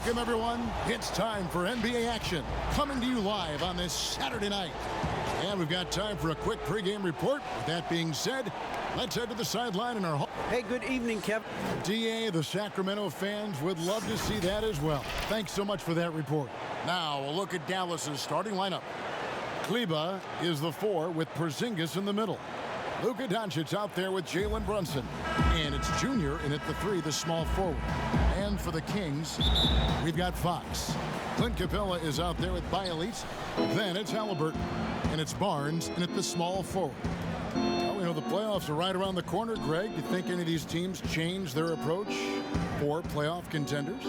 Welcome, everyone. It's time for NBA action, coming to you live on this Saturday night. And we've got time for a quick pregame report. With that being said, let's head to the sideline in our home. Hey, good evening, Kevin. DA, the Sacramento fans would love to see that as well. Thanks so much for that report. Now, we'll look at Dallas's starting lineup. Kleber is the 4 with Porzingis in the middle. Luka Doncic out there with Jalen Brunson. And it's Junior in at the 3, the small forward. And for the Kings, we've got Fox. Clint Capella is out there with Bielitsa. Then it's Halliburton. And it's Barnes in at the small forward. Well, we know the playoffs are right around the corner, Greg. Do you think any of these teams change their approach for playoff contenders?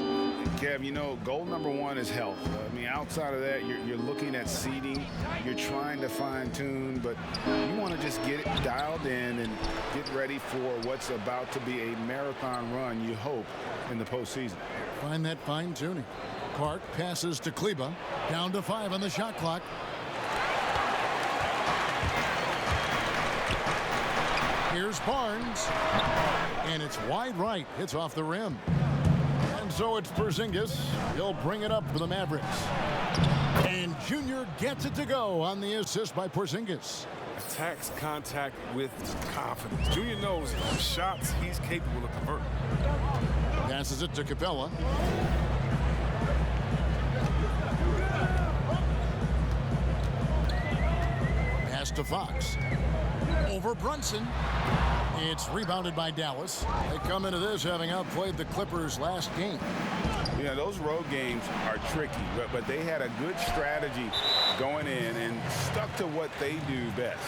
Kev, you know, goal number 1 is health. I mean, outside of that, you're looking at seeding. You're trying to fine-tune, but you want to just get it dialed in and get ready for what's about to be a marathon run, you hope, in the postseason. Find that fine-tuning. Clark passes to Kleber. Down to 5 on the shot clock. Here's Barnes. And it's wide right. It's off the rim. And so it's Porzingis. He'll bring it up for the Mavericks. And Junior gets it to go on the assist by Porzingis. Attacks contact with confidence. Junior knows shots he's capable of converting. Passes it to Capella. Pass to Fox. Over Brunson. It's rebounded by Dallas. They come into this having outplayed the Clippers last game. Yeah, those road games are tricky, but they had a good strategy going in and stuck to what they do best.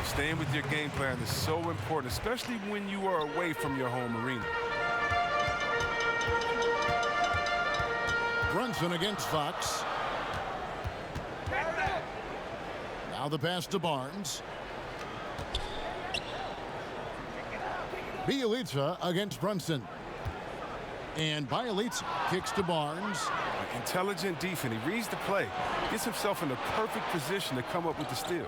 Staying with your game plan is so important, especially when you are away from your home arena. Brunson against Fox. Now the pass to Barnes. Bielitsa against Brunson. And Bielitsa kicks to Barnes. Intelligent defense. He reads the play. Gets himself in the perfect position to come up with the steal.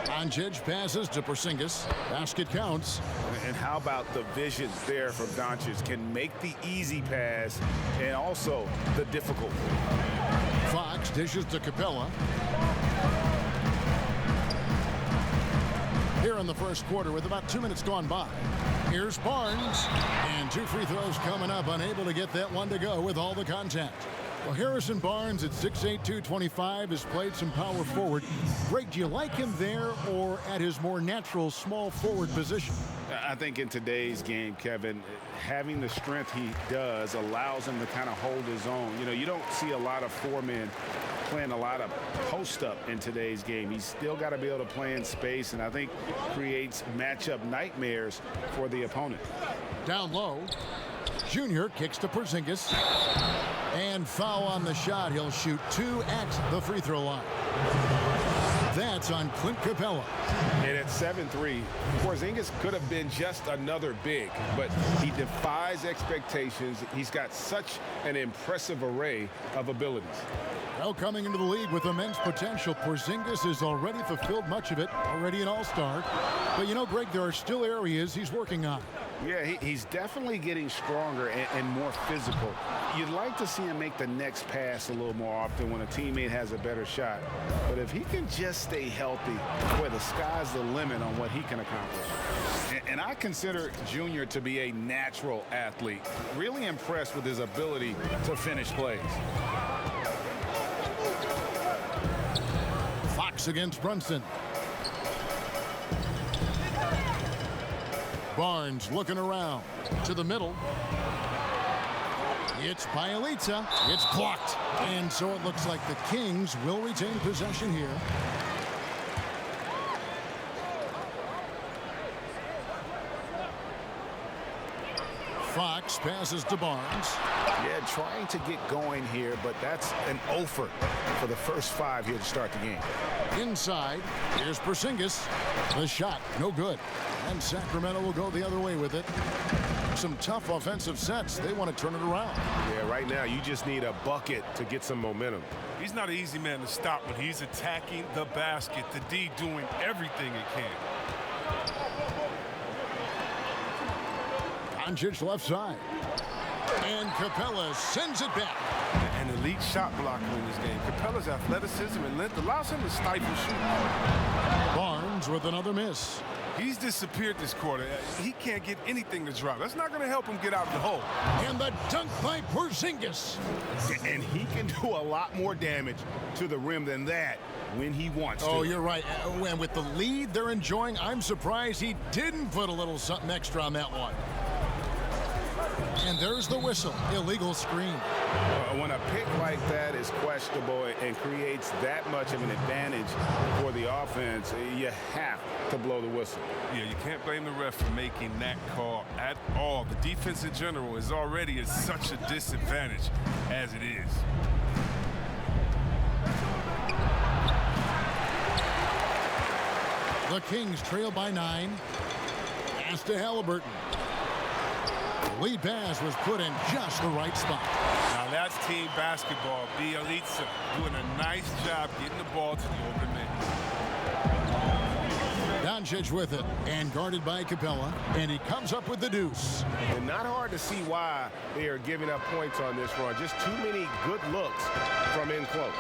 Doncic passes to Porzingis. Basket counts. And how about the vision there from Doncic? Can make the easy pass and also the difficult. Fox dishes to Capella. Here in the first quarter with about 2 minutes gone by. Here's Barnes. And 2 free throws coming up. Unable to get that one to go with all the contact. Well, Harrison Barnes at 6'8", 225 has played some power forward. Greg, do you like him there or at his more natural small forward position? I think in today's game, Kevin, having the strength he does allows him to kind of hold his own. You know, you don't see a lot of 4-men playing a lot of post-up in today's game. He's still got to be able to play in space, and I think creates matchup nightmares for the opponent. Down low, Junior kicks to Porzingis. And foul on the shot. He'll shoot 2 at the free throw line. That's on Clint Capella. And at 7'3", Porzingis could have been just another big, but he defies expectations. He's got such an impressive array of abilities. Well, coming into the league with immense potential, Porzingis has already fulfilled much of it, already an all-star. But you know, Greg, there are still areas he's working on. Yeah, he's definitely getting stronger and more physical. You'd like to see him make the next pass a little more often when a teammate has a better shot. But if he can just stay healthy, boy, the sky's the limit on what he can accomplish. And I consider Junior to be a natural athlete. Really impressed with his ability to finish plays. Fox against Brunson. Barnes looking around to the middle. It's Bielitsa. It's blocked. And so it looks like the Kings will retain possession here. Fox passes to Barnes. Yeah, trying to get going here, but that's an offer for the first 5 here to start the game. Inside, here's Porzingis. The shot, no good. And Sacramento will go the other way with it. Some tough offensive sets. They want to turn it around. Yeah, right now you just need a bucket to get some momentum. He's not an easy man to stop when he's attacking the basket. The D doing everything he can. Doncic left side. And Capella sends it back. An elite shot blocker in this game. Capella's athleticism and length allows him to stifle shooting. Barnes with another miss. He's disappeared this quarter. He can't get anything to drop. That's not going to help him get out of the hole. And the dunk by Porzingis. And he can do a lot more damage to the rim than that when he wants to. Oh, you're right. And with the lead they're enjoying, I'm surprised he didn't put a little something extra on that one. And there's the whistle. Illegal screen. When a pick like that is questionable and creates that much of an advantage for the offense, you have to blow the whistle. Yeah, you can't blame the ref for making that call at all. The defense in general is already at such a disadvantage as it is. The Kings trail by 9. Pass to Halliburton. The lead pass was put in just the right spot. Now that's team basketball. Bielitsa doing a nice job getting the ball to the open man. Doncic with it and guarded by Capella, and he comes up with the deuce. And not hard to see why they are giving up points on this run. Just too many good looks from in close.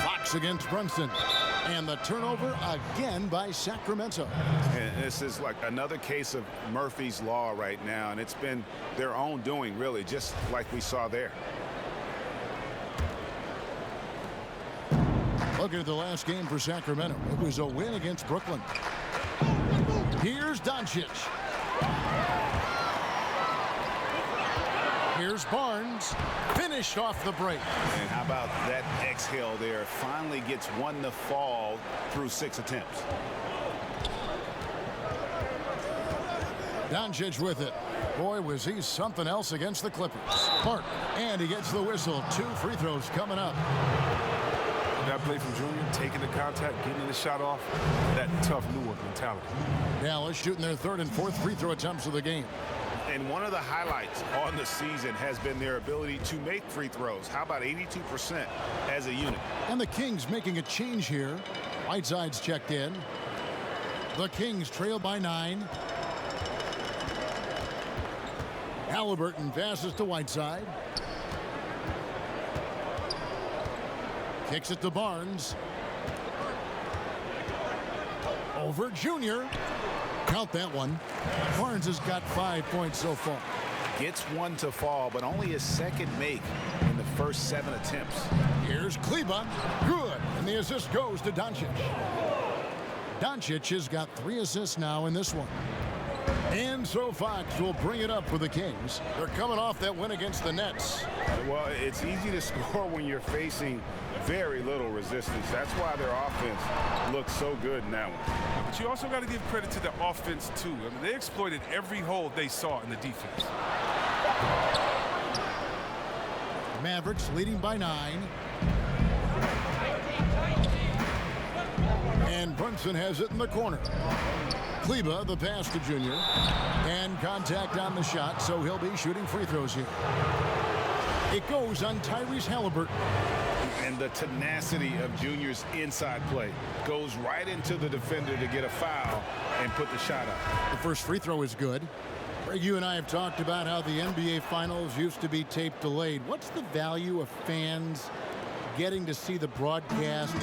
Fox against Brunson. And the turnover again by Sacramento. And this is like another case of Murphy's Law right now, and it's been their own doing, really, just like we saw there. Looking at the last game for Sacramento, it was a win against Brooklyn. Here's Doncic. Here's Barnes. Finished off the break. And how about that exhale there? Finally gets one to fall through 6 attempts. Doncic with it. Boy, was he something else against the Clippers. Park, and he gets the whistle. 2 free throws coming up. That play from Junior, taking the contact, getting the shot off, that tough Newark mentality. Dallas shooting their 3rd and 4th free throw attempts of the game. And one of the highlights on the season has been their ability to make free throws. How about 82% as a unit? And the Kings making a change here. Whiteside's checked in. The Kings trail by 9. Halliburton passes to Whiteside. Kicks it to Barnes. Over Junior. Count that one. Barnes has got 5 points so far. Gets one to fall, but only his second make in the first 7 attempts. Here's Kleba. Good. And the assist goes to Doncic. Doncic has got 3 assists now in this one. And so Fox will bring it up for the Kings. They're coming off that win against the Nets. Well, it's easy to score when you're facing very little resistance. That's why their offense looks so good in that one. But you also got to give credit to the offense, too. I mean, they exploited every hole they saw in the defense. Mavericks leading by 9. And Brunson has it in the corner. Kleba, the pass to Junior. And contact on the shot, so he'll be shooting free throws here. It goes on Tyrese Halliburton. And the tenacity of Junior's inside play goes right into the defender to get a foul and put the shot up. The first free throw is good. Greg, you and I have talked about how the NBA Finals used to be tape delayed. What's the value of fans getting to see the broadcast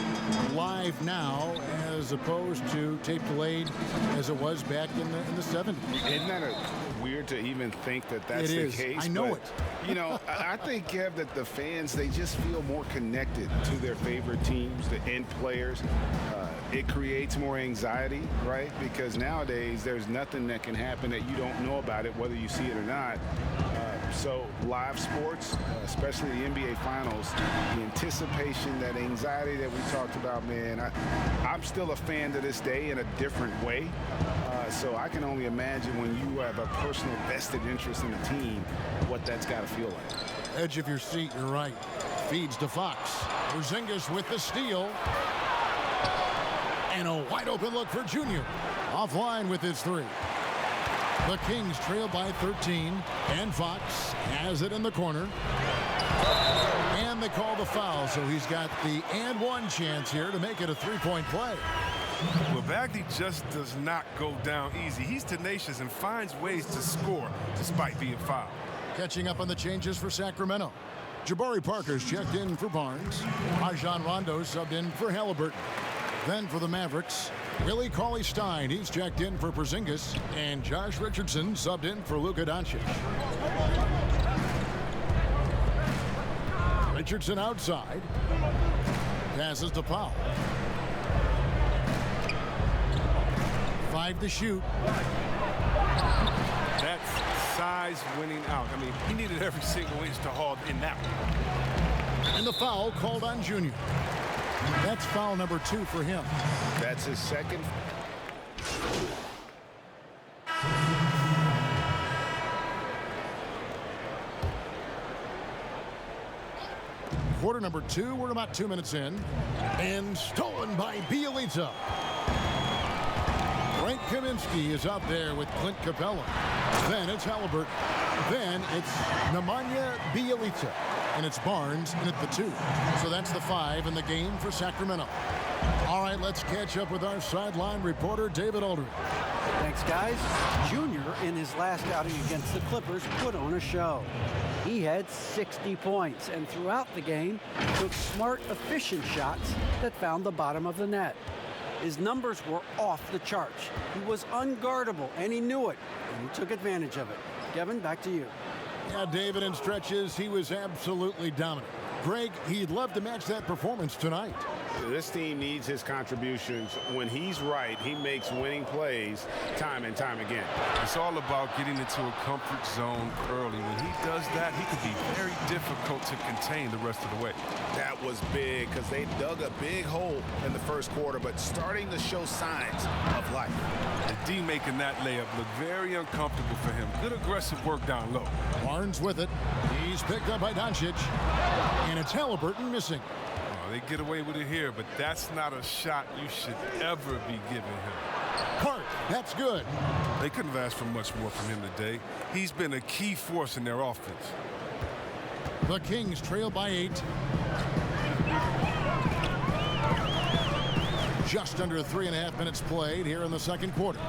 live now as opposed to tape delayed as it was back in the 70s? Isn't that weird to even think that that's the case? I know it. You know, I think, Kev, that the fans, they just feel more connected to their favorite teams, the end players. It creates more anxiety, right? Because nowadays there's nothing that can happen that you don't know about it, whether you see it or not. So live sports, especially the NBA Finals, the anticipation, that anxiety that we talked about, man, I'm still a fan to this day in a different way. So I can only imagine when you have a personal vested interest in a team, what that's got to feel like. Edge of your seat, you're right. Feeds to Fox. Porzingis with the steal. And a wide open look for Junior. Offline with his 3. The Kings trail by 13, and Fox has it in the corner. And they call the foul, so he's got the and one chance here to make it a 3-point play. Well, Bagley just does not go down easy. He's tenacious and finds ways to score despite being fouled. Catching up on the changes for Sacramento. Jabari Parker's checked in for Barnes. Rajon Rondo subbed in for Halliburton. Then for the Mavericks, Willie Cauley-Stein, he's checked in for Porzingis. And Josh Richardson subbed in for Luka Doncic. Richardson outside. Passes to Powell. 5 to shoot. That's size winning out. I mean, he needed every single inch to haul in that one. And the foul called on Junior. That's foul number 2 for him. That's his second. Quarter number 2, we're about 2 minutes in. And stolen by Bielitsa. Frank Kaminsky is out there with Clint Capella. Then it's Halliburton. Then it's Nemanja Bielitsa. And it's Barnes in at the 2. So that's the 5 in the game for Sacramento. All right, let's catch up with our sideline reporter, David Aldridge. Thanks, guys. Junior, in his last outing against the Clippers, put on a show. He had 60 points, and throughout the game, took smart, efficient shots that found the bottom of the net. His numbers were off the charts. He was unguardable, and he knew it, and he took advantage of it. Kevin, back to you. Yeah, David, in stretches, he was absolutely dominant. Greg, he'd love to match that performance tonight. This team needs his contributions. When he's right, he makes winning plays time and time again. It's all about getting into a comfort zone early. When he does that, he can be very difficult to contain the rest of the way. That was big because they dug a big hole in the first quarter, but starting to show signs of life. The D making that layup look very uncomfortable for him. Good aggressive work down low. Barnes with it. He's picked up by Doncic. And it's Halliburton missing. Oh, they get away with it here, but that's not a shot you should ever be giving him. Hart, that's good. They couldn't have asked for much more from him today. He's been a key force in their offense. The Kings trail by 8. Just under 3.5 minutes played here in the second quarter.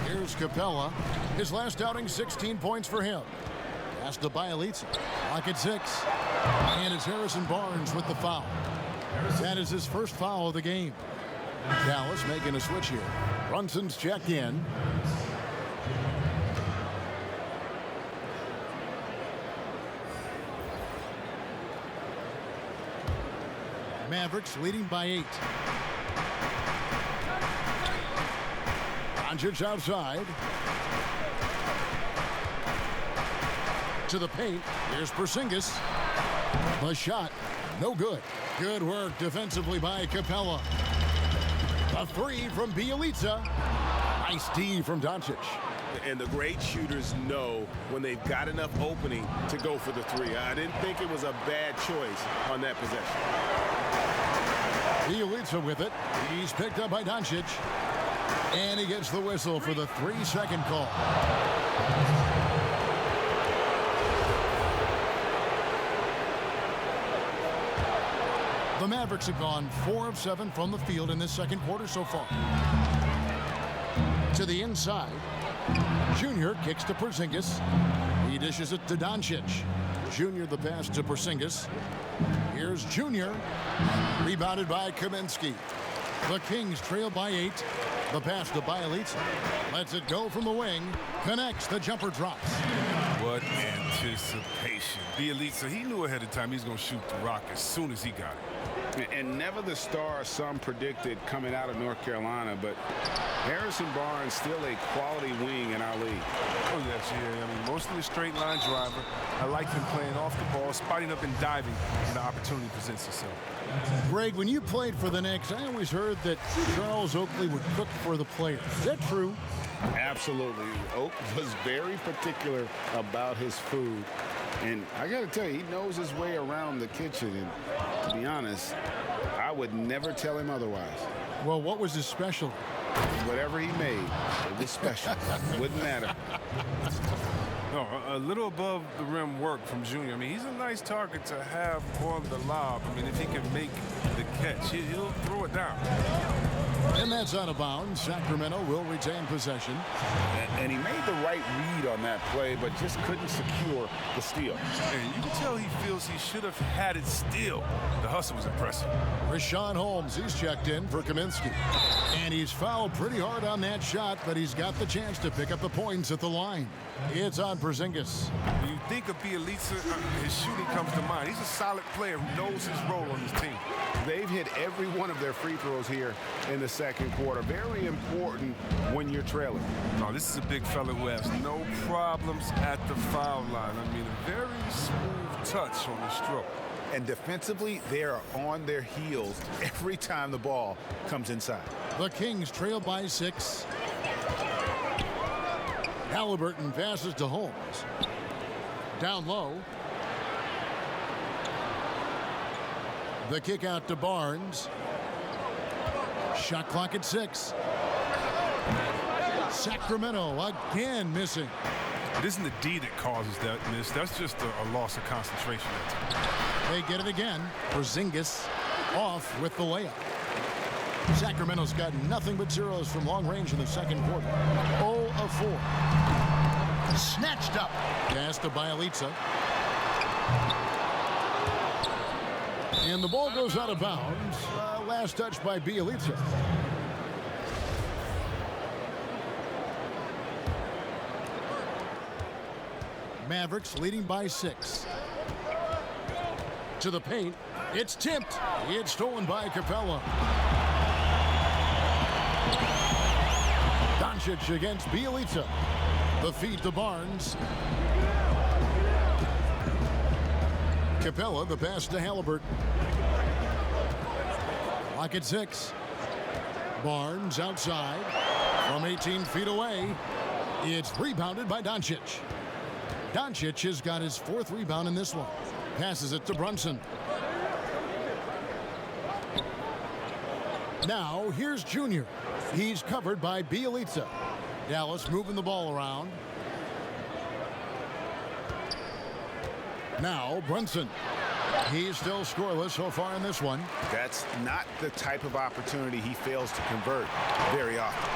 Here's Capella. His last outing, 16 points for him. Pass to Bielitsa. Lock at 6. And it's Harrison Barnes with the foul. That is his first foul of the game. Dallas making a switch here. Brunson's checked in. Mavericks leading by 8. Doncic outside. To the paint. Here's Porzingis. The shot. No good. Good work defensively by Capella. A 3 from Bielitsa. Nice D from Doncic. And the great shooters know when they've got enough opening to go for the 3. I didn't think it was a bad choice on that possession. Bielitsa with it. He's picked up by Doncic. And he gets the whistle for the 3-second call. The Mavericks have gone 4 of 7 from the field in this second quarter so far. To the inside. Junior kicks to Porzingis. He dishes it to Doncic. Junior the pass to Porzingis. Here's Junior. Rebounded by Kaminsky. The Kings trail by 8. The pass to Bielitsa. Lets it go from the wing. Connects. The jumper drops. What anticipation. Bielitsa, he knew ahead of time he was going to shoot the rock as soon as he got it. And never the star some predicted coming out of North Carolina, but Harrison Barnes still a quality wing in our league. Oh, yes, yeah. I mean, mostly a straight line driver. I like him playing off the ball, spotting up and diving when the opportunity presents itself. Greg, when you played for the Knicks, I always heard that Charles Oakley would cook for the players. Is that true? Absolutely. Oak was very particular about his food. And I got to tell you, he knows his way around the kitchen. And to be honest, I would never tell him otherwise. Well, what was his specialty? Whatever he made, it was special. Wouldn't matter. No, a little above the rim work from Junior. I mean, he's a nice target to have on the lob. I mean, if he can make the catch, he'll throw it down. And that's out of bounds. Sacramento will retain possession. And he made the right read on that play, but just couldn't secure the steal. And you can tell he feels he should have had it still. The hustle was impressive. Rashawn Holmes, he's checked in for Kaminsky. And he's fouled pretty hard on that shot, but he's got the chance to pick up the points at the line. It's on Porzingis. When you think of Bielitsa, his shooting comes to mind. He's a solid player who knows his role on his team. They've hit every one of their free throws here in the second quarter. Very important when you're trailing. No, this is a big fella who has no problems at the foul line. I mean, a very smooth touch on the stroke. And defensively, they are on their heels every time the ball comes inside. The Kings trail by 6. Halliburton passes to Holmes. Down low. The kick out to Barnes. Shot clock at 6. Sacramento again missing. It isn't the D that causes that miss. That's just a loss of concentration. They get it again. Porzingis off with the layup. Sacramento's got nothing but zeros from long range in the second quarter. 0 of 4. Snatched up. Pass to Bielitsa. And the ball goes out of bounds. Last touch by Bielitsa. Mavericks leading by 6. To the paint. It's tipped. It's stolen by Capella. Doncic against Bielitsa. The feed to Barnes. Capella, the pass to Halliburton. Clock at 6. Barnes outside from 18 feet away. It's rebounded by Doncic. Doncic has got his 4th rebound in this one. Passes it to Brunson. Now here's Junior. He's covered by Bielitsa. Dallas moving the ball around. Now Brunson. He's still scoreless so far in this one. That's not the type of opportunity he fails to convert very often.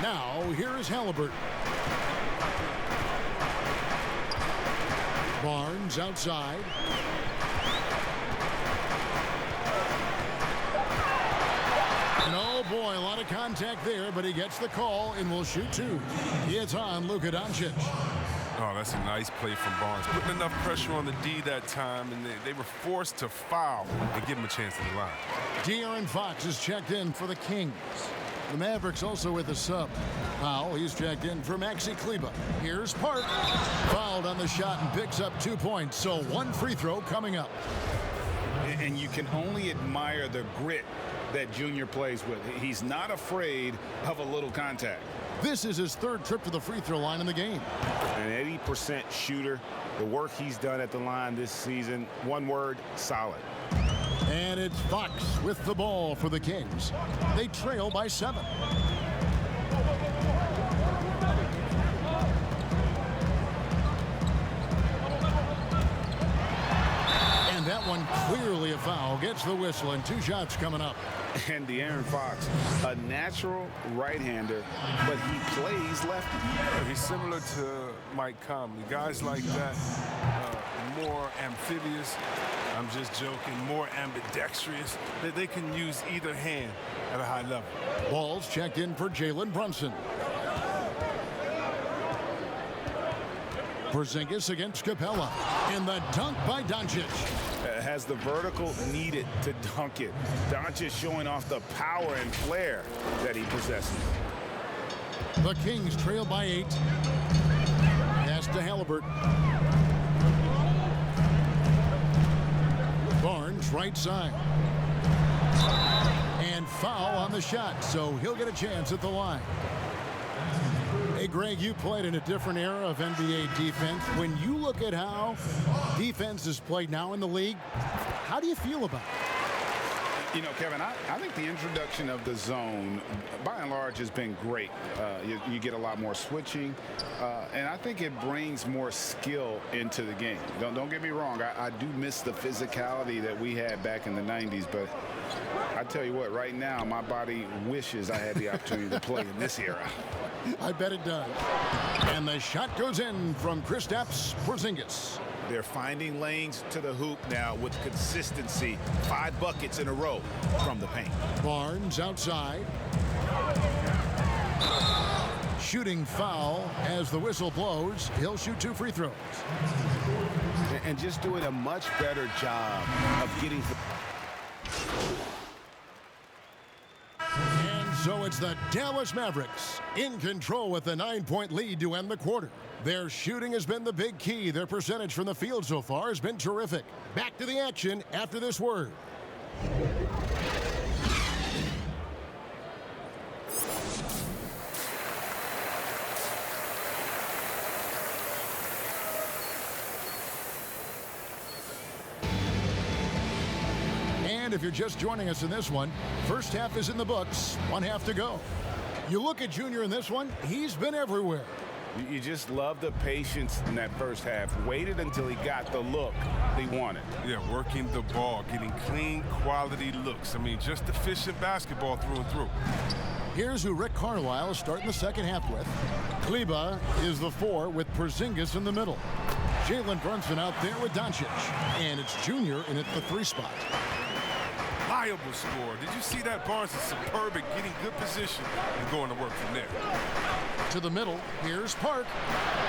Now here is Halliburton. Barnes outside. And oh boy, a lot of contact there, but he gets the call and will shoot 2. It's on Luka Doncic. Oh, that's a nice play from Barnes. Putting enough pressure on the D that time, and they were forced to foul and give him a chance to the line. De'Aaron Fox is checked in for the Kings. The Mavericks also with a sub. Powell, he's checked in for Maxi Kleber. Here's Park. Fouled on the shot and picks up 2 points. So 1 free throw coming up. And you can only admire the grit that Junior plays with. He's not afraid of a little contact. This is his 3rd trip to the free throw line in the game. An 80% shooter. The work he's done at the line this season, one word, solid. And it's Fox with the ball for the Kings. They trail by 7. And that one clearly a foul. Gets the whistle and 2 shots coming up. And De'Aaron Fox, a natural right-hander, but he plays lefty. He's similar to Mike Conley. Guys like that, more amphibious. I'm just joking. More ambidextrous. They can use either hand at a high level. Ball's checked in for Jalen Brunson. Porzingis against Capella. And the dunk by Doncic. Has the vertical needed to dunk it. Doncic showing off the power and flair that he possesses. The Kings trail by 8. Pass to Halliburton. Barnes right side. And foul on the shot, so he'll get a chance at the line. Hey, Greg, you played in a different era of NBA defense. When you look at how defense is played now in the league, how do you feel about it? You know, Kevin, I think the introduction of the zone, by and large, has been great. You get a lot more switching, and I think it brings more skill into the game. Don't get me wrong. I do miss the physicality that we had back in the 90s, but I tell you what, right now, my body wishes I had the opportunity to play in this era. I bet it does. And the shot goes in from Kristaps Porzingis. They're finding lanes to the hoop now with consistency. 5 buckets in a row from the paint. Barnes outside. Shooting foul as the whistle blows. He'll shoot 2 free throws. And just doing a much better job of getting... And so it's the Dallas Mavericks in control with the 9-point lead to end the quarter. Their shooting has been the big key. Their percentage from the field so far has been terrific. Back to the action after this word. And if you're just joining us in this one, first half is in the books, 1 half to go. You look at Junior in this one, he's been everywhere. You just love the patience in that first half. Waited until he got the look he wanted. Yeah, working the ball, getting clean, quality looks. I mean, just efficient basketball through and through. Here's who Rick Carlisle is starting the second half with. Kleber is the 4 with Porzingis in the middle. Jalen Brunson out there with Doncic. And it's Junior in at the 3 spot. Reliable score. Did you see that? Barnes is superb at getting good position and going to work from there. To the middle, here's Park.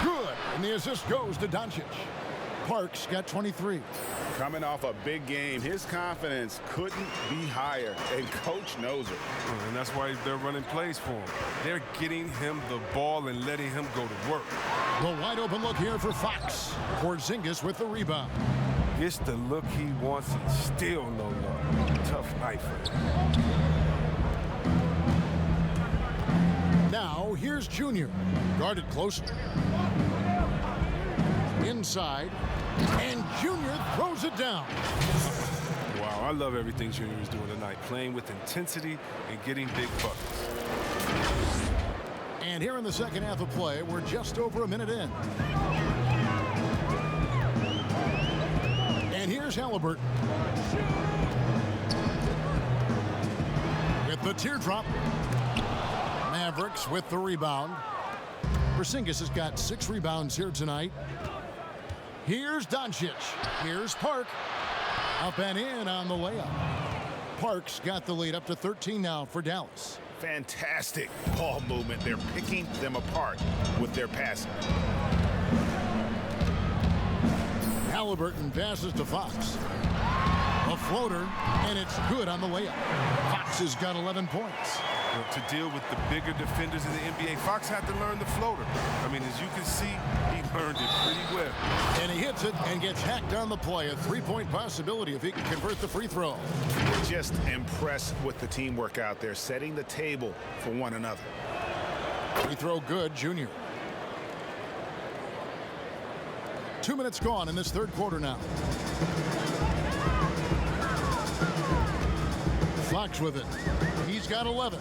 Good, and the assist goes to Doncic. Park's got 23. Coming off a big game, his confidence couldn't be higher, and Coach knows it. And that's why they're running plays for him. They're getting him the ball and letting him go to work. The wide open look here for Fox. Porzingis with the rebound. Gets the look he wants and still no luck. Tough night for him. Now, here's Junior. Guarded closely. Inside. And Junior throws it down. Wow, I love everything Junior is doing tonight. Playing with intensity and getting big buckets. And here in the second half of play, we're just over a minute in. And here's Halliburton. With the teardrop. Mavericks with the rebound. Porzingis has got 6 rebounds here tonight. Here's Doncic. Here's Park. Up and in on the layup. Park's got the lead up to 13 now for Dallas. Fantastic ball movement. They're picking them apart with their passing. Halliburton passes to Fox. A floater, and it's good on the layup. Fox has got 11 points. To deal with the bigger defenders in the NBA, Fox had to learn the floater. I mean, as you can see, he learned it pretty well. And he hits it and gets hacked on the play. A 3-point possibility if he can convert the free throw. Just impressed with the teamwork out there, setting the table for one another. Free throw good, Junior. 2 minutes gone in this third quarter now. Fox with it. He's got 11.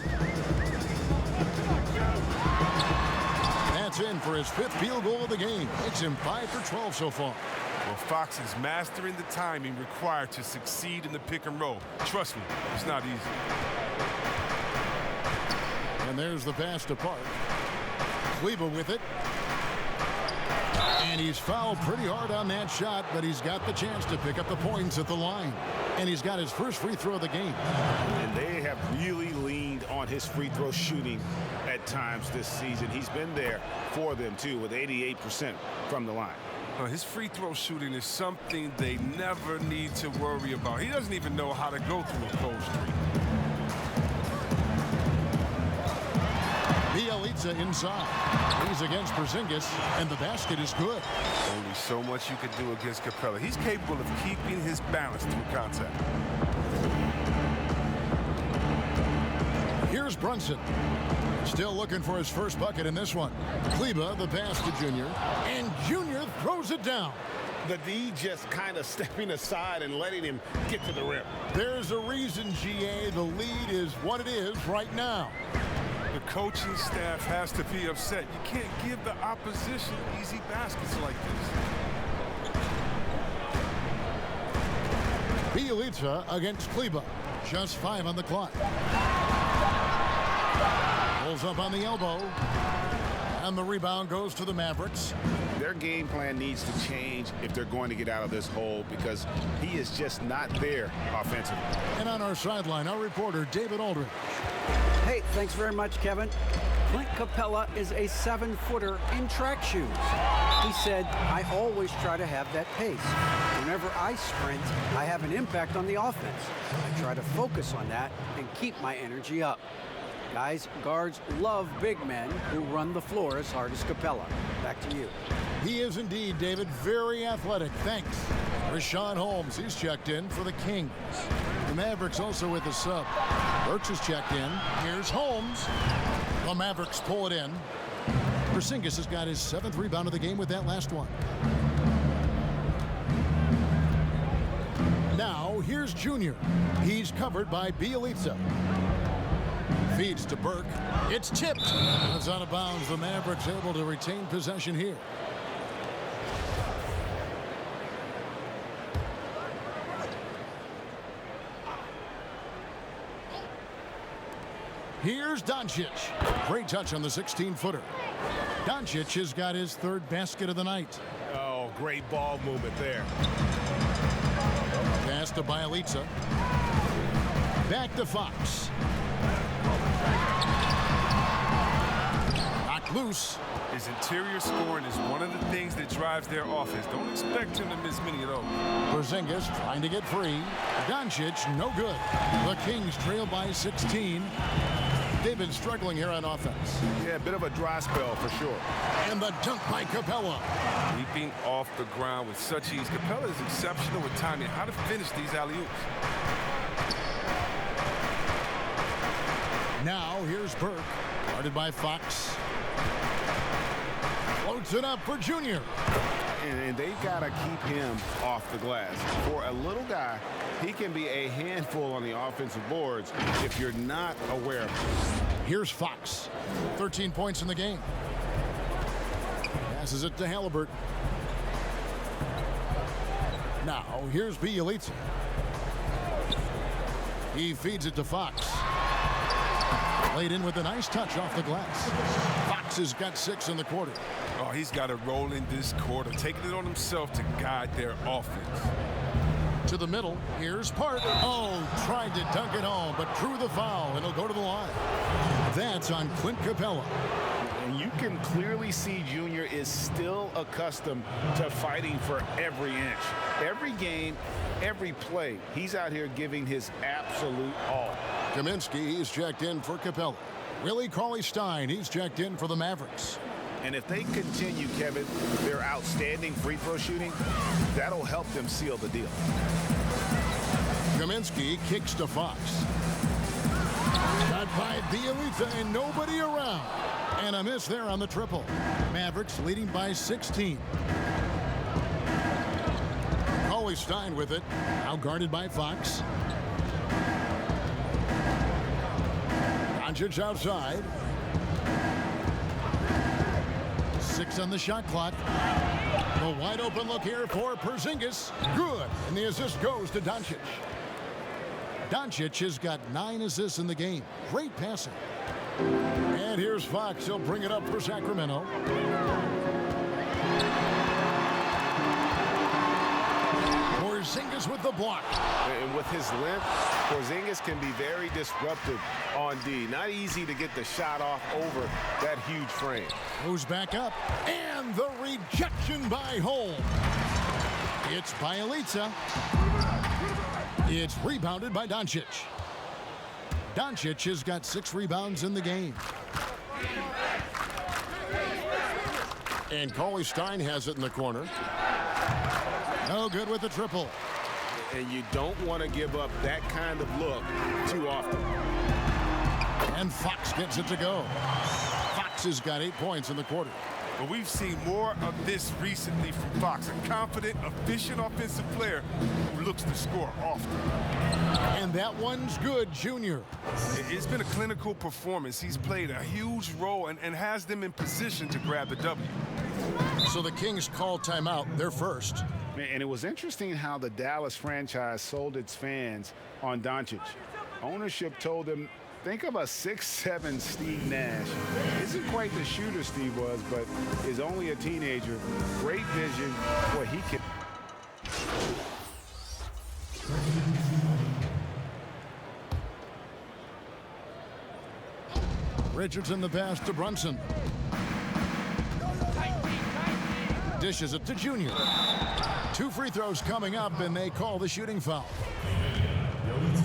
That's in for his 5th field goal of the game. Makes him 5 for 12 so far. Well, Fox is mastering the timing required to succeed in the pick and roll. Trust me, it's not easy. And there's the pass to Park. Kleber with it. And he's fouled pretty hard on that shot, but he's got the chance to pick up the points at the line. And he's got his first free throw of the game. And they have really leaned on his free throw shooting at times this season. He's been there for them, too, with 88% from the line. His free throw shooting is something they never need to worry about. He doesn't even know how to go through a cold streak. Bielitsa inside. He's against Porzingis, and the basket is good. Only so much you can do against Capella. He's capable of keeping his balance through contact. Here's Brunson. Still looking for his first bucket in this one. Kleber, the pass to Junior. And Junior throws it down. The D just kind of stepping aside and letting him get to the rim. There's a reason, GA, the lead is what it is right now. The coaching staff has to be upset. You can't give the opposition easy baskets like this. Bielitsa against Kleba. Just 5 on the clock. Pulls up on the elbow. And the rebound goes to the Mavericks. Their game plan needs to change if they're going to get out of this hole because he is just not there offensively. And on our sideline, our reporter, David Aldridge. Hey, thanks very much, Kevin. Clint Capella is a 7-footer in track shoes. He said, I always try to have that pace. Whenever I sprint, I have an impact on the offense. I try to focus on that and keep my energy up. Guys, guards love big men who run the floor as hard as Capella. Back to you. He is indeed, David, very athletic. Thanks. Rashawn Holmes, he's checked in for the Kings. The Mavericks also with a sub. Burks is checked in. Here's Holmes. The Mavericks pull it in. Porzingis has got his 7th rebound of the game with that last one. Now, here's Junior. He's covered by Bielitsa. Feeds to Burke. It's tipped. It's out of bounds. The Mavericks able to retain possession here. Here's Doncic. Great touch on the 16-footer. Doncic has got his 3rd basket of the night. Oh, great ball movement there. Pass to Bielitsa. Back to Fox. Knocked loose. His interior scoring is one of the things that drives their offense. Don't expect him to miss many of those. Porzingis trying to get free. Doncic, no good. The Kings trail by 16. They've been struggling here on offense. Yeah, a bit of a dry spell for sure. And the dunk by Capella. Leaping off the ground with such ease. Capella is exceptional with timing. How to finish these alley-oops. Now here's Burke. Guarded by Fox. Floats it up for Junior. And they've got to keep him off the glass. For a little guy, he can be a handful on the offensive boards if you're not aware of him. Here's Fox. 13 points in the game. Passes it to Halliburton. Now, here's Bielitsa. He feeds it to Fox. Laid in with a nice touch off the glass. Fox has got 6 in the quarter. Oh, he's got to roll in this quarter, taking it on himself to guide their offense. To the middle, here's Park. Oh, tried to dunk it home, but drew the foul, and it'll go to the line. That's on Clint Capella. And you can clearly see Junior is still accustomed to fighting for every inch. Every game, every play, he's out here giving his absolute all. Kaminsky, he's checked in for Capella. Willie Cauley-Stein, he's checked in for the Mavericks. And if they continue, Kevin, their outstanding free throw shooting, that'll help them seal the deal. Kaminsky kicks to Fox. Got by Bielitsa and nobody around. And a miss there on the triple. Mavericks leading by 16. Cauley-Stein with it. Now guarded by Fox. Doncic outside. 6 on the shot clock. A wide open look here for Porzingis. Good. And the assist goes to Doncic. Doncic has got 9 assists in the game. Great passing. And here's Fox. He'll bring it up for Sacramento. Porzingis with the block. And with his length, Porzingis can be very disruptive on D. Not easy to get the shot off over that huge frame. Goes back up. And the rejection by Holmes. It's Bielitsa. It's rebounded by Doncic. Doncic has got 6 rebounds in the game. And Cauley-Stein has it in the corner. No good with the triple. And you don't want to give up that kind of look too often. And Fox gets it to go. Fox has got 8 points in the quarter. But we've seen more of this recently from Fox, a confident, efficient offensive player who looks to score often. And that one's good, Junior. It's been a clinical performance. He's played a huge role and has them in position to grab the W. So the Kings call timeout. They're first. And it was interesting how the Dallas franchise sold its fans on Doncic. Ownership told them, think of a 6'7" Steve Nash. Isn't quite the shooter Steve was, but is only a teenager. Great vision for he can. Richardson the pass to Brunson. Dishes it to Junior. 2 free throws coming up, and they call the shooting foul.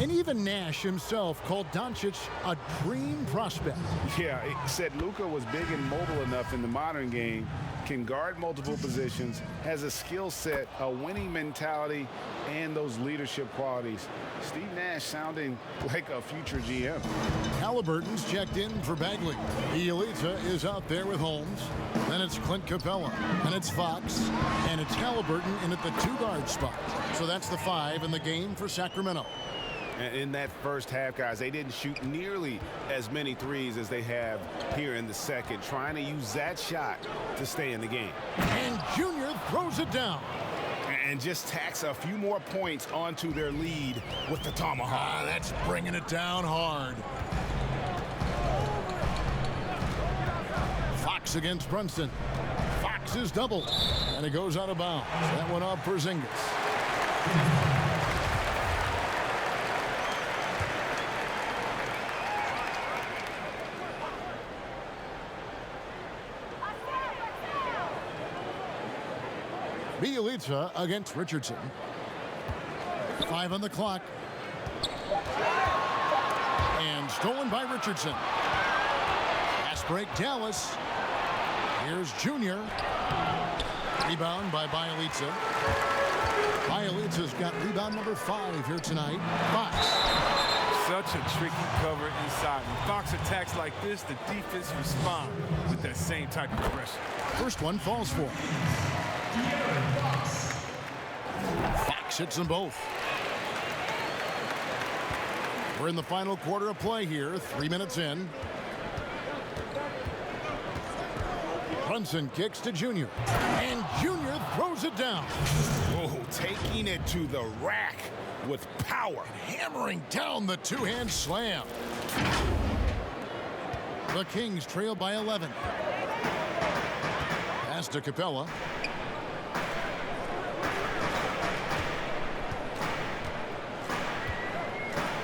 And even Nash himself called Doncic a dream prospect. Yeah, he said Luka was big and mobile enough in the modern game, can guard multiple positions, has a skill set, a winning mentality, and those leadership qualities. Steve Nash sounding like a future GM. Halliburton's checked in for Bagley. Bielitsa is out there with Holmes. Then it's Clint Capella. And it's Fox. And it's Halliburton in at the 2-guard spot. So that's the 5 in the game for Sacramento. In that first half, guys, they didn't shoot nearly as many threes as they have here in the second, trying to use that shot to stay in the game. And Junior throws it down. And just tacks a few more points onto their lead with the tomahawk. That's bringing it down hard. Fox against Brunson. Fox is doubled. And it goes out of bounds. That one off Porzingis. Bielitsa against Richardson. 5 on the clock. And stolen by Richardson. Fast break Dallas. Here's Junior. Rebound by Bielitsa. Bielitsa's got rebound number 5 here tonight. Fox. Such a tricky cover inside. When Fox attacks like this, the defense responds with that same type of pressure. First one falls for him. Fox hits them both. We're in the final quarter of play here, 3 minutes in. Brunson kicks to Junior. And Junior throws it down. Oh, taking it to the rack with power. Hammering down the 2-hand slam. The Kings trail by 11. Pass to Capella.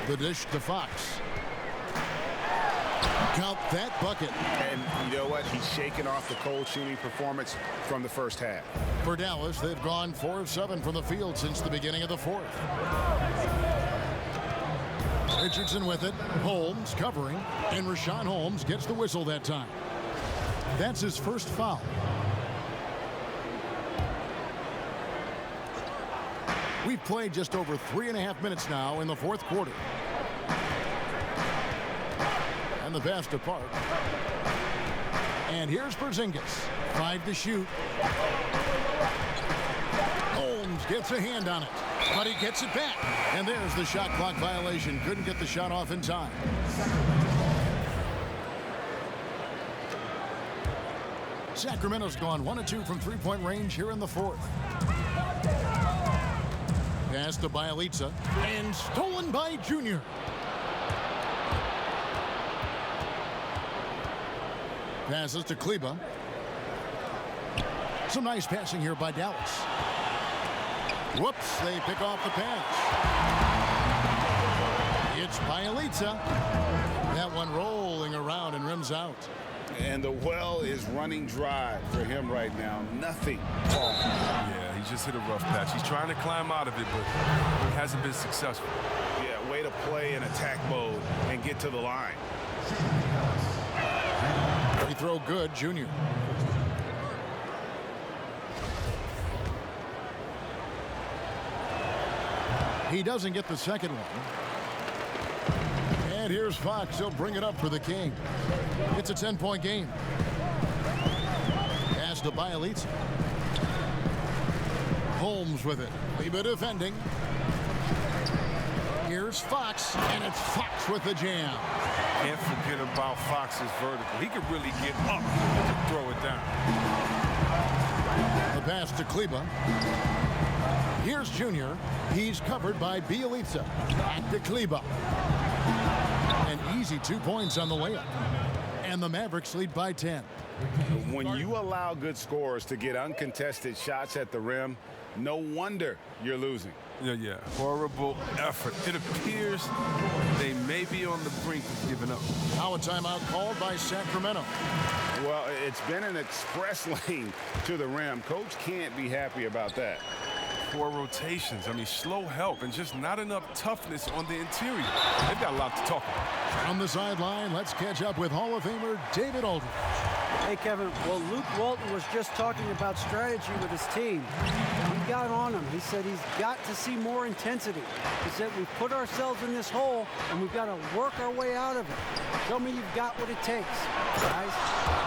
The dish to Fox. Count that bucket. And you know what? He's shaking off the cold shooting performance from the first half. For Dallas, they've gone 4 of 7 from the field since the beginning of the 4th. Richardson with it. Holmes covering. And Rashawn Holmes gets the whistle that time. That's his first foul. We've played just over 3.5 minutes now in the 4th quarter. And the pass to Park. And here's Porzingis. 5 to shoot. Holmes gets a hand on it, but he gets it back. And there's the shot clock violation. Couldn't get the shot off in time. Sacramento's gone 1 of 2 from 3-point range here in the 4th. Pass to Bielitsa. And stolen by Junior. Passes to Kleba. Some nice passing here by Dallas. Whoops, they pick off the pass. It's Bielitsa. That one rolling around and rims out. And the well is running dry for him right now. Nothing. Yeah, he just hit a rough patch. He's trying to climb out of it, but he hasn't been successful. Yeah, way to play in attack mode and get to the line. Free throw good, Junior. He doesn't get the second one. And here's Fox. He'll bring it up for the King. It's a 10-point game. to Bielitsa. Holmes with it. Kleba defending. Here's Fox, and it's Fox with the jam. Can't forget about Fox's vertical. He could really get up and throw it down. The pass to Kleba. Here's Junior. He's covered by Bielitsa. Back to Kleba. An easy 2 points on the layup. And the Mavericks lead by 10. When you allow good scorers to get uncontested shots at the rim, no wonder you're losing. Yeah. Horrible effort. It appears they may be on the brink of giving up. Now a timeout called by Sacramento. Well, it's been an express lane to the rim. Coach can't be happy about that. Poor rotations. I mean, slow help and just not enough toughness on the interior. They've got a lot to talk about. On the sideline, let's catch up with Hall of Famer David Aldridge. Hey, Kevin, well, Luke Walton was just talking about strategy with his team. He got on him. He said he's got to see more intensity. He said we've put ourselves in this hole, and we've got to work our way out of it. Show me you've got what it takes, guys.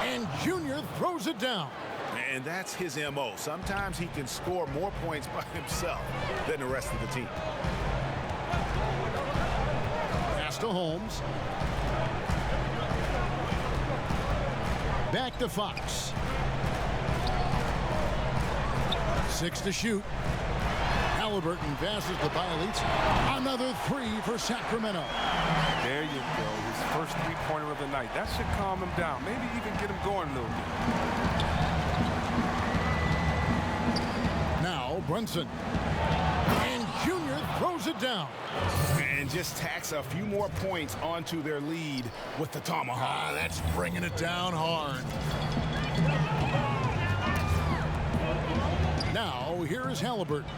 And Junior throws it down. And that's his MO. Sometimes he can score more points by himself than the rest of the team. Pass to Holmes. Back to Fox. 6 to shoot. Halliburton passes to Bielitsa. Another 3 for Sacramento. There you go. His first three-pointer of the night. That should calm him down. Maybe even get him going a little bit. Now Brunson. And Junior throws it down. And just tacks a few more points onto their lead with the tomahawk. That's bringing it down hard. Now, here is Halliburton.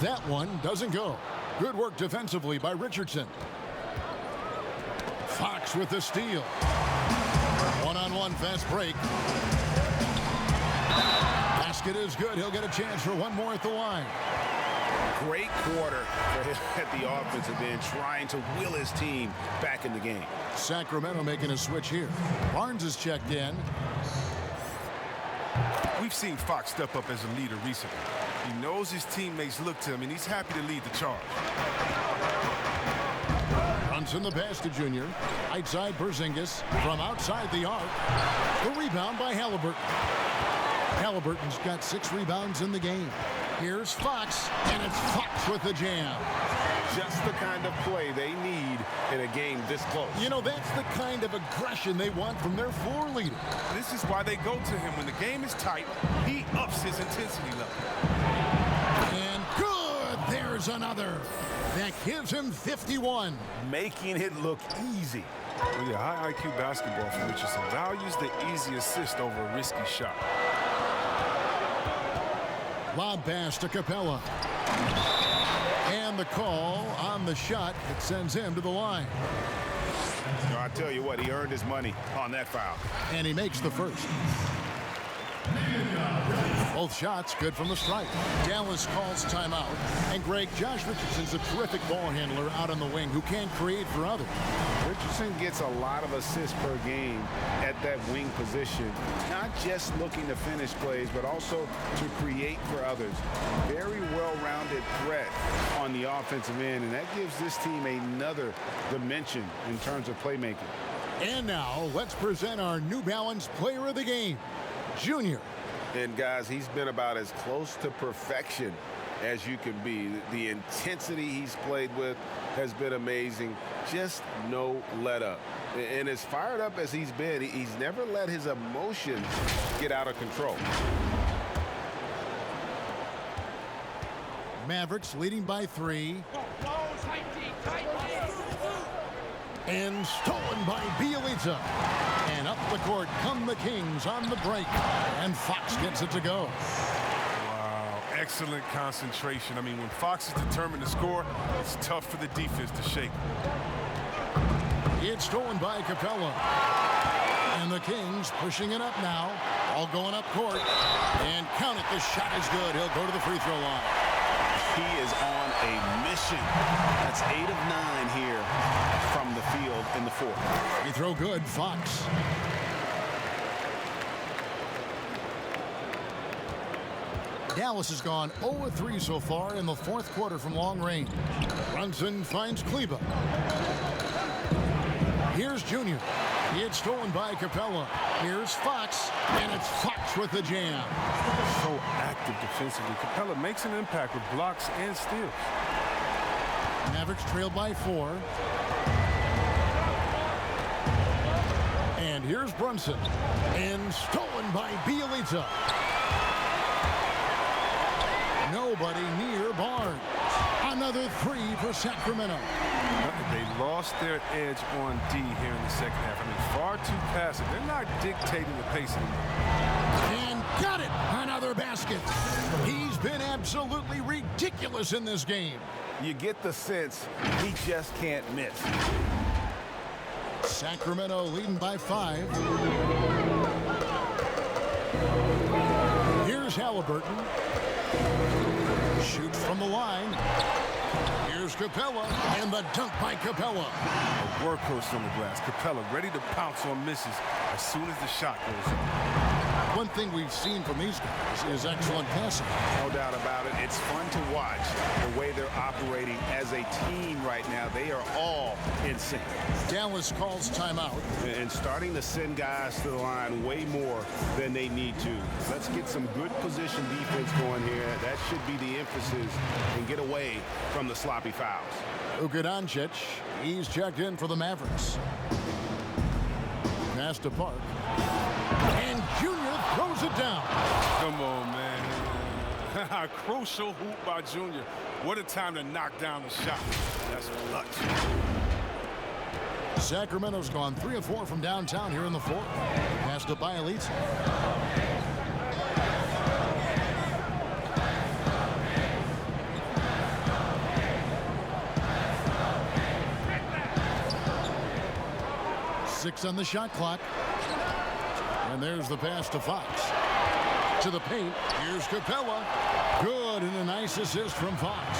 That one doesn't go. Good work defensively by Richardson. Fox with the steal. One-on-one fast break. Basket is good. He'll get a chance for one more at the line. Great quarter for him at the offensive end, trying to will his team back in the game. Sacramento making a switch here. Barnes is checked in. We've seen Fox step up as a leader recently. He knows his teammates look to him, and he's happy to lead the charge. Brunson the pass to Junior. Outside Porzingis from outside the arc. The rebound by Halliburton. Halliburton's got 6 rebounds in the game. Here's Fox, and it's Fox with the jam. Just the kind of play they need in a game this close. You know, that's the kind of aggression they want from their floor leader. This is why they go to him. When the game is tight, he ups his intensity level. And good! There's another. That gives him 51. Making it look easy. Well, yeah, high IQ basketball from Richardson values the easy assist over a risky shot. Lob pass to Capella. And the call on the shot that sends him to the line. I tell you what, he earned his money on that foul. And he makes the first. Both shots good from the stripe. Dallas calls timeout. And Greg, Josh Richardson's a terrific ball handler out on the wing who can create for others. Richardson gets a lot of assists per game at that wing position. Not just looking to finish plays, but also to create for others. Very well-rounded threat on the offensive end, and that gives this team another dimension in terms of playmaking. And now let's present our New Balance Player of the Game, Junior. And guys, he's been about as close to perfection as you can be. The intensity he's played with has been amazing. Just no let up. And as fired up as he's been, he's never let his emotions get out of control. Mavericks leading by 3. And stolen by Bielitsa. And up the court come the Kings on the break. And Fox gets it to go. Wow, excellent concentration. I mean, when Fox is determined to score, it's tough for the defense to shake. It's stolen by Capella. And the Kings pushing it up now. All going up court. And count it, the shot is good. He'll go to the free throw line. He is on a mission. That's 8 of 9 here from the field in the fourth. He throw good, Fox. Dallas has gone 0-3 so far in the fourth quarter from long range. Brunson finds Kleba. Here's Junior. It's stolen by Capella. Here's Fox, and it's Fox with the jam. So active defensively. Capella makes an impact with blocks and steals. Mavericks trailed by 4. And here's Brunson. And stolen by Bielitsa. Nobody near Barnes. Another 3 for Sacramento. They lost their edge on D here in the second half. I mean, far too passive. They're not dictating the pace anymore. And got it. Another basket. He's been absolutely ridiculous in this game. You get the sense he just can't miss. Sacramento leading by 5. Here's Halliburton. Shoots from the line. Here's Capella, and the dunk by Capella. A workhorse on the glass. Capella ready to pounce on misses as soon as the shot goes up. One thing we've seen from these guys is excellent passing. No doubt about it. It's fun to watch the way they're operating as a team right now. They are all in sync. Dallas calls timeout. And starting to send guys to the line way more than they need to. Let's get some good position defense going here. That should be the emphasis and get away from the sloppy fouls. Luka Doncic, he's checked in for the Mavericks. Pass to Park. And Junior throws it down. Come on, man. A crucial hoop by Junior. What a time to knock down the shot. That's clutch. Sacramento's gone 3 of 4 from downtown here in the fourth. Pass to Bielitsa. Six on the shot clock. And there's the pass to Fox. To the paint. Here's Capella. Good, and a nice assist from Fox.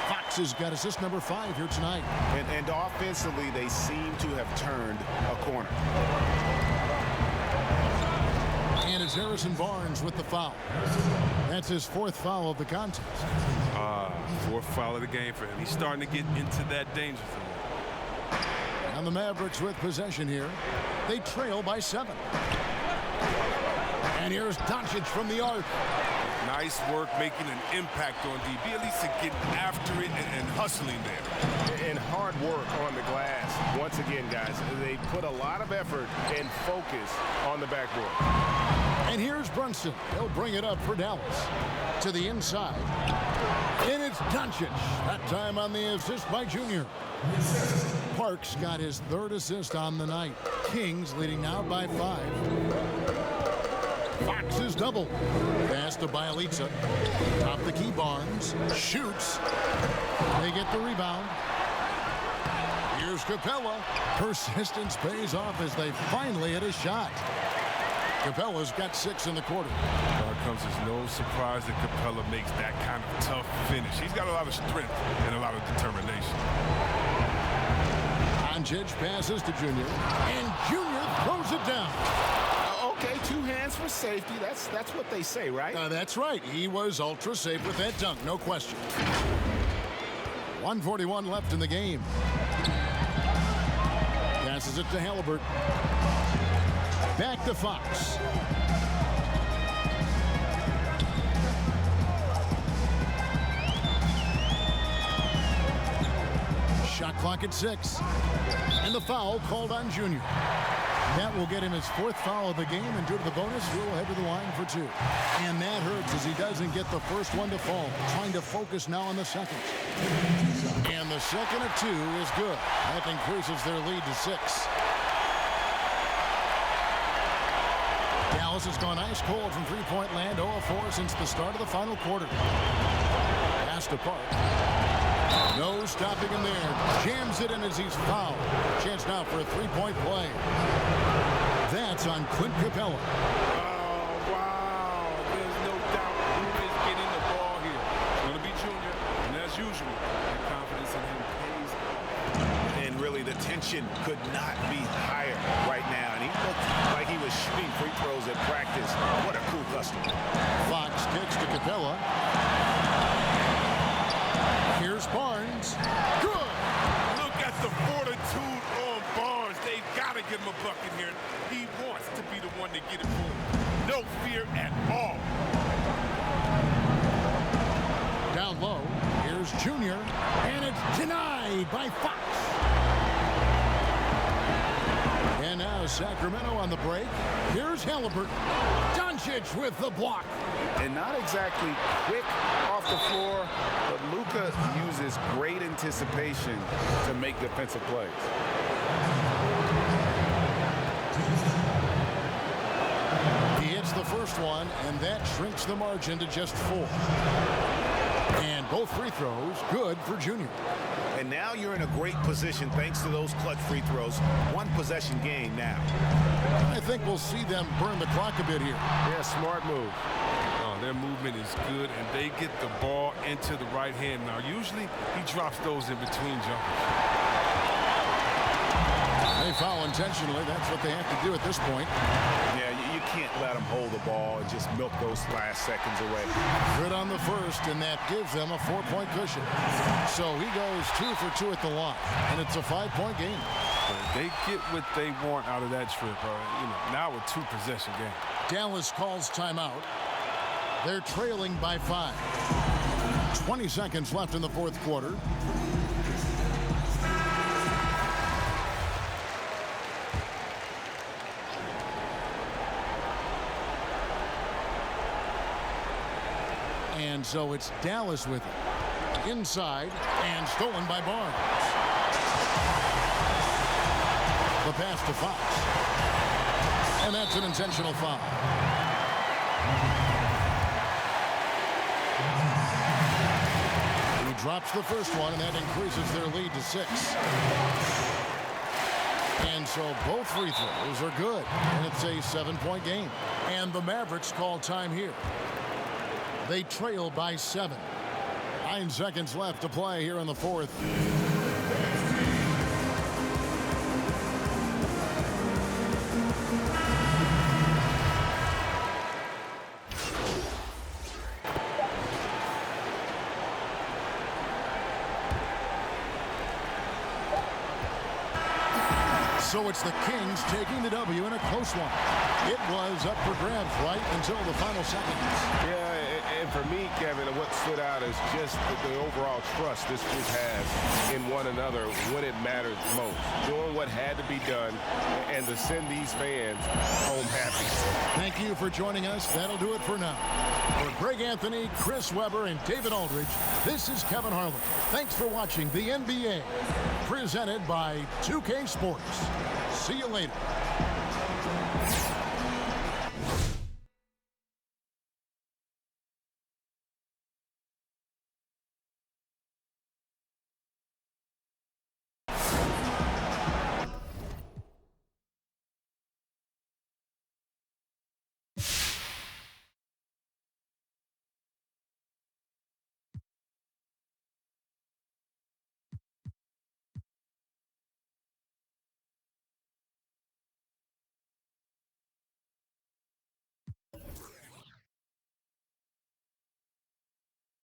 Fox has got assist number 5 here tonight. And offensively, they seem to have turned a corner. And it's Harrison Barnes with the foul. That's his 4th foul of the contest. 4th foul of the game for him. He's starting to get into that danger zone. And the Mavericks with possession here. They trail by 7. And here's Doncic from the arc. Nice work making an impact on D. Bielitsa getting after it and hustling there. And hard work on the glass. Once again, guys, they put a lot of effort and focus on the backboard. And here's Brunson. He'll bring it up for Dallas. To the inside. And it's Doncic. That time on the assist by Junior. Parks got his 3rd assist on the night. Kings leading now by 5. Fox is double. Pass to Bielitsa. Top the key, Barnes. Shoots. They get the rebound. Here's Capella. Persistence pays off as they finally hit a shot. Capella's got 6 in the quarter. Comes as no surprise that Capella makes that kind of tough finish. He's got a lot of strength and a lot of determination. Doncic passes to Junior, and Junior throws it down. Okay, 2 hands for safety. That's what they say, right? That's right. He was ultra safe with that dunk, no question. 1:41 left in the game. Passes it to Halliburton. Back to Fox. Shot clock at 6. And the foul called on Junior. That will get him his 4th foul of the game, and due to the bonus, he'll head to the line for 2. And that hurts as he doesn't get the first one to fall. Trying to focus now on the second. And the second of 2 is good. That increases their lead to 6. Dallas has gone ice cold from three-point land, 0 of 4 since the start of the final quarter. Pass to Park. No stopping him there. Jams it in as he's fouled. Chance now for a 3-point play. That's on Clint Capella. Oh, wow. There's no doubt who is getting the ball here. tension could not be higher right now. And he looked like he was shooting free throws at practice. What a cool customer. Fox kicks to Capella. Here's Barnes. Good. Look at the fortitude on Barnes. They've got to give him a bucket here. He wants to be the one to get it for him. No fear at all. Down low. Here's Junior. And it's denied by Fox. And now Sacramento on the break. Here's Halliburton. Doncic with the block. And not exactly quick off the floor, but Luka uses great anticipation to make defensive plays. He hits the first one, and that shrinks the margin to just 4. And both free throws good for Junior. And now you're in a great position thanks to those clutch free throws. One possession game now. I think we'll see them burn the clock a bit here. Yeah, smart move. Their movement is good, and they get the ball into the right hand. Now, usually he drops those in between jumpers. They foul intentionally. That's what they have to do at this point. Yeah, you can't let them hold the ball and just milk those last seconds away. Good on the first, and that gives them a 4-point cushion. So he goes 2 for 2 at the line, and it's a 5-point game. But they get what they want out of that trip. Now a 2-possession game. Dallas calls timeout. They're trailing by 5. 20 seconds left in the fourth quarter. And so it's Dallas with it. Inside and stolen by Barnes. The pass to Fox. And that's an intentional foul. He drops the first one, and that increases their lead to 6. And so both free throws are good, and it's a 7-point game. And the Mavericks call time here. They trail by 7. 9 seconds left to play here in the fourth. So it's the Kings taking the W in a close one. It was up for grabs right until the final seconds. Yeah, and for me, Kevin, what stood out is just the overall trust this group has in one another when it mattered most. Doing what had to be done and to send these fans home happy. Thank you for joining us. That'll do it for now. For Greg Anthony, Chris Webber, and David Aldridge, this is Kevin Harlan. Thanks for watching the NBA, presented by 2K Sports. See you later.